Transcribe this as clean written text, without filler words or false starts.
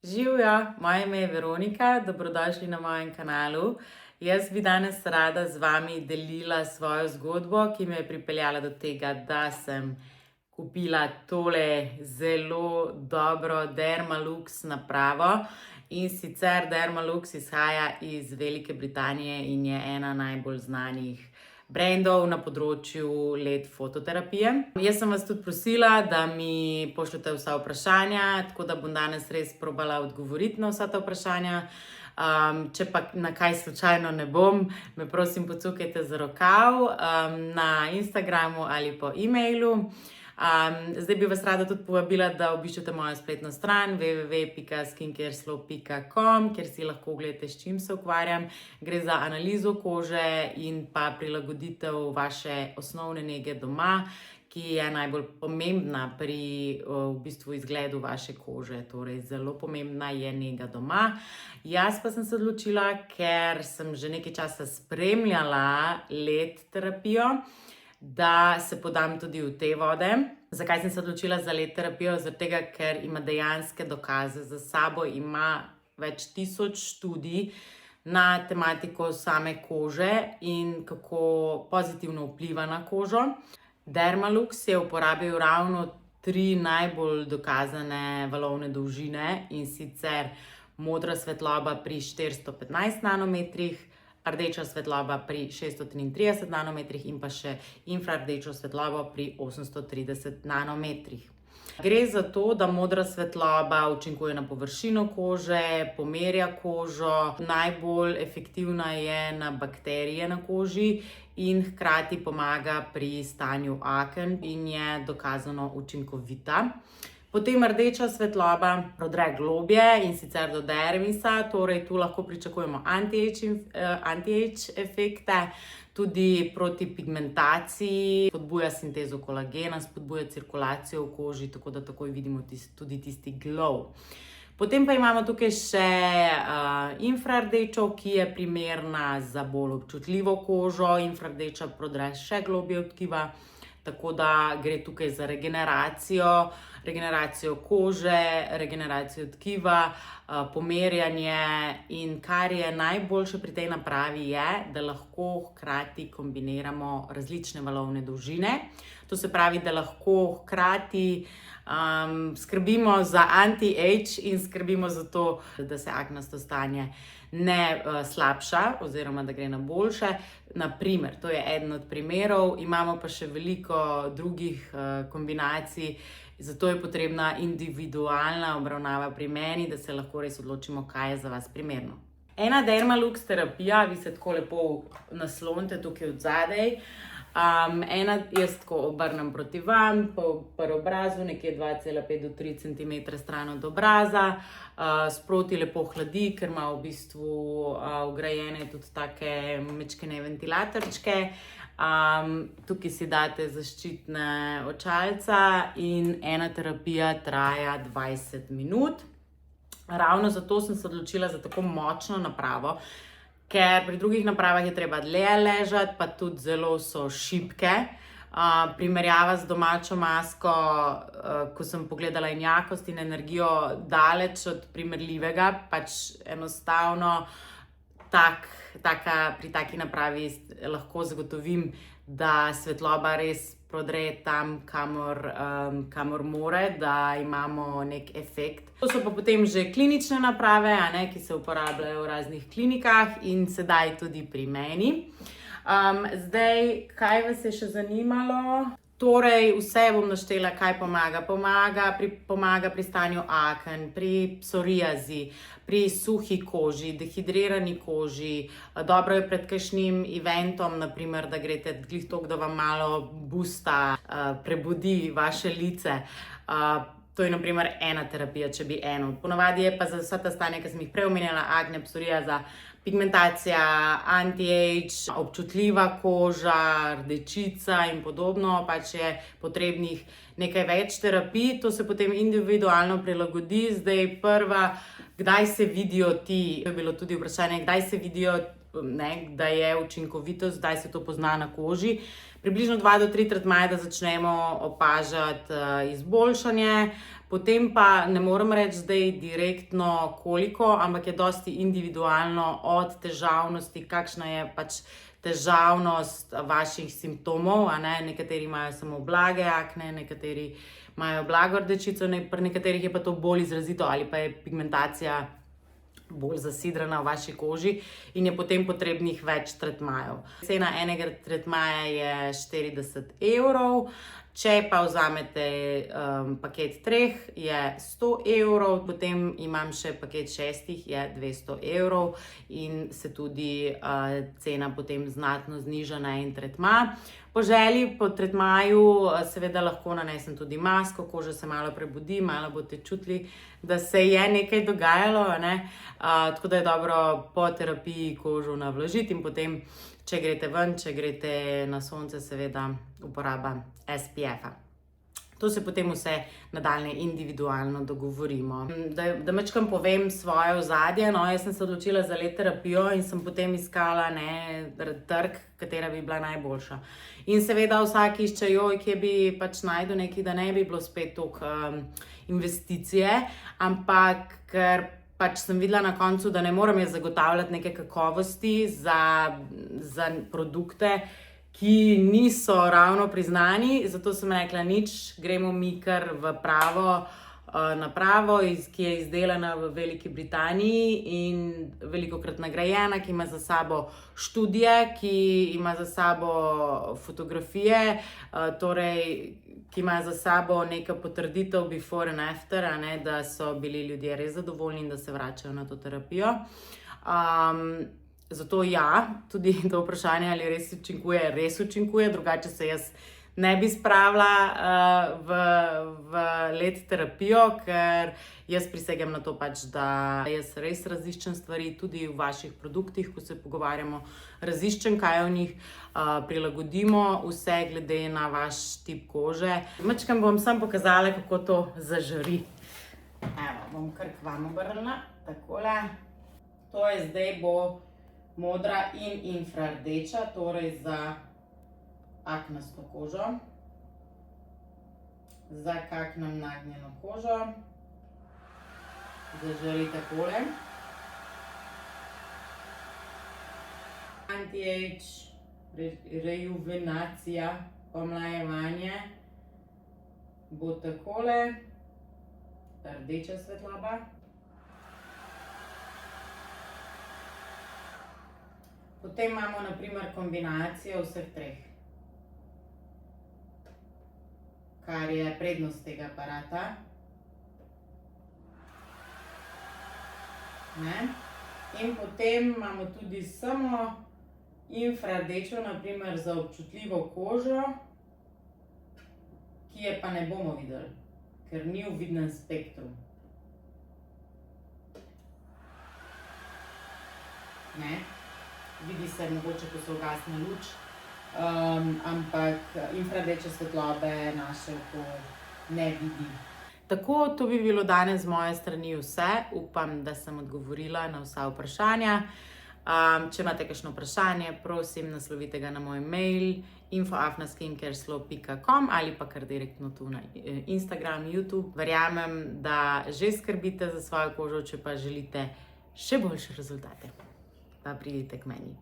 Živjo, moje ime je Veronika, dobrodošli na mojem kanalu. Jaz bi danes rada z vami delila svojo zgodbo, ki me je pripeljala do tega, da sem kupila tole zelo dobro Dermalux napravo. In sicer Dermalux izhaja iz Velike Britanije in je ena najbolj znanih brandov na področju LED fototerapije. Jaz sem vas tudi prosila, da mi pošljete vsa vprašanja, tako da bom danes res probala odgovoriti na vsa ta vprašanja. Če pa na kaj slučajno ne bom, me prosim pocukajte za rokav na Instagramu ali po e-mailu. Zdaj bi vas rada tudi povabila, da obiščete mojo spletno stran www.skincareslow.com, kjer si lahko ogledate, s čim se ukvarjam. Gre za analizo kože in pa prilagoditev vaše osnovne nege doma, ki je najbolj pomembna pri v bistvu izgledu vaše kože. Torej, zelo pomembna je nega doma. Jaz pa sem se odločila, ker sem že nekaj časa spremljala LED terapijo, da se podam tudi v te vode. Zakaj sem se odločila za LED terapijo? Zaradi tega, ker ima dejanske dokaze za sabo, ima več tisoč študij na tematiko same kože in kako pozitivno vpliva na kožo. Dermalux je uporabil ravno 3 najbolj dokazane valovne dolžine, in sicer modra svetloba pri 415 nanometrih, rdeča svetloba pri 633 nanometrih in pa še infrardečo svetlobo pri 830 nanometrih. Gre za to, da modra svetloba učinkuje na površino kože, pomerja kožo, najbolj efektivna je na bakterije na koži in hkrati pomaga pri stanju aken in je dokazano učinkovita. Potem rdeča svetloba prodre globje, in sicer do dermisa, torej tu lahko pričakujemo anti-age efekte, tudi proti pigmentaciji, spodbuja sintezo kolagena, spodbuja cirkulacijo v koži, tako da takoj vidimo tudi tisti glow. Potem pa imamo tukaj še infrardečo, ki je primerna za bolj občutljivo kožo. Infrardeča prodre še globje v tkiva, tako da gre tukaj za regeneracijo kože, regeneracijo tkiva, pomerjanje, in kar je najboljše pri tej napravi je, da lahko hkrati kombiniramo različne valovne dolžine. To se pravi, da lahko hkrati skrbimo za anti-age in skrbimo za to, da se aknasto stanje ne slabša oziroma da gre na boljše. Naprimer, to je eden od primerov, imamo pa še veliko drugih kombinacij, zato je potrebna individualna obravnava pri meni, da se lahko res odločimo, kaj je za vas primerno. Ena Dermalux terapija, vi se tako lepo naslonite tukaj od zadaj. Jaz tako obrnem proti vam, pri obrazu, nekje 2,5 do 3 cm stran od obraza. Sproti lepo hladi, ker ima v bistvu vgrajene tudi take majčkene ventilatorčke. Tukaj si date zaščitne očalca in ena terapija traja 20 minut. Ravno zato sem se odločila za tako močno napravo, ker pri drugih napravah je treba dlje ležati, pa tudi zelo so šibke. Primerjava z domačo masko, ko sem pogledala in jakost in energijo, daleč od primerljivega, pač enostavno pri taki napravi lahko zagotovim, da svetloba res prodre tam, kamor more, da imamo nek efekt. To so pa potem že klinične naprave, ki se uporabljajo v raznih klinikah in sedaj tudi pri meni. Zdaj, kaj vas je še zanimalo? Torej, vse bom naštela, kaj pomaga. Pomaga pri stanju aken, pri psoriazi, pri suhi koži, dehidrirani koži. Dobro je pred kakšnim eventom, naprimer, da greste glih toliko, da vam malo boosta, prebudi vaše lice. To je naprimer ena terapija, če bi eno. Ponavadi je pa za vsa ta stanja, ki sem jih prej omenjala, akne, psoriaza, pigmentacija, anti-age, občutljiva koža, rdečica in podobno, pač je potrebnih nekaj več terapij. To se potem individualno prilagodi. Zdaj prva, kdaj se vidijo ti, to je bilo tudi vprašanje, kdaj se vidijo, da je učinkovitost, kdaj se to pozna na koži. Približno 2 do 3 tretmaje, da začnemo opažati izboljšanje. Potem pa ne morem reči zdaj direktno koliko, ampak je dosti individualno od težavnosti, kakšna je pač težavnost vaših simptomov, a ne, nekateri imajo samo blage akne, nekateri imajo blago rdečico, pri nekaterih je pa to bolj izrazito ali pa je pigmentacija bolj zasidrana v vaši koži in je potem potrebnih več tretmajev. Cena enega tretmaja je 40 evrov, če pa vzamete paket 3, je 100 evrov, potem imam še paket 6, je 200 evrov in se tudi cena potem znatno zniža na en tretma. Po želji, po tretmaju seveda lahko nanesem tudi masko, koža se malo prebudi, malo boste čutili, da se je nekaj dogajalo, ne? Tako da je dobro po terapiji kožo navlažiti in potem, če greste ven, če greste na sonce, seveda uporaba SPF-a. To se potem vse nadaljne individualno dogovorimo. Da mečkam povem svoje ozadje, no, jaz sem se odločila za LED terapijo in sem potem iskala trg, katera bi bila najboljša. In seveda vsak išče, kje bi pač našel nekaj, da ne bi bilo spet toliko investicije, ampak ker pač sem videla na koncu, da ne morem jaz zagotavljati neke kakovosti za produkte, ki niso ravno priznani, zato sem rekla, nič, gremo mi kar v pravo napravo, ki je izdelana v Veliki Britaniji in velikokrat nagrajena, ki ima za sabo študije, ki ima za sabo fotografije, torej, ki ima za sabo neka potrditev before and after, a ne, da so bili ljudje res zadovoljni in da se vračajo na to terapijo. Zato ja, tudi to vprašanje, ali res učinkuje, drugače se jaz ne bi spravila v LED terapijo, ker jaz prisegam na to pač, da jaz res raziščem stvari, tudi v vaših produktih, ko se pogovarjamo, raziščem, kaj v njih, prilagodimo vse glede na vaš tip kože. Majčkeno bom samo pokazala, kako to zažari. Evo, bom kar k vam obrnila, takole. To je zdaj bo modra in infrardeča, torej za aknasto kožo, za kaknem nagnjeno kožo, zažari takole. Anti-age, rejuvenacija, pomlajevanje bo takole, rdeča svetloba. Potem imamo na primer kombinacijo vseh treh, kar je prednost tega aparata. In potem imamo tudi samo infrardečo, na primer za občutljivo kožo, ki je pa ne bomo videli, ker ni v vidnem spektru. Vidi se mogoče, ko se ugasne luč, ampak infrardečne svetlobe naše oko ne vidi. Tako, to bi bilo danes z moje strani vse. Upam, da sem odgovorila na vsa vprašanja. Če imate kakšno vprašanje, prosim, naslovite ga na moj mail info@skincareslo.com ali pa kar direktno tu na Instagram, YouTube. Verjamem, da že skrbite za svojo kožo, če pa želite še boljše rezultate, pa pridite k meni.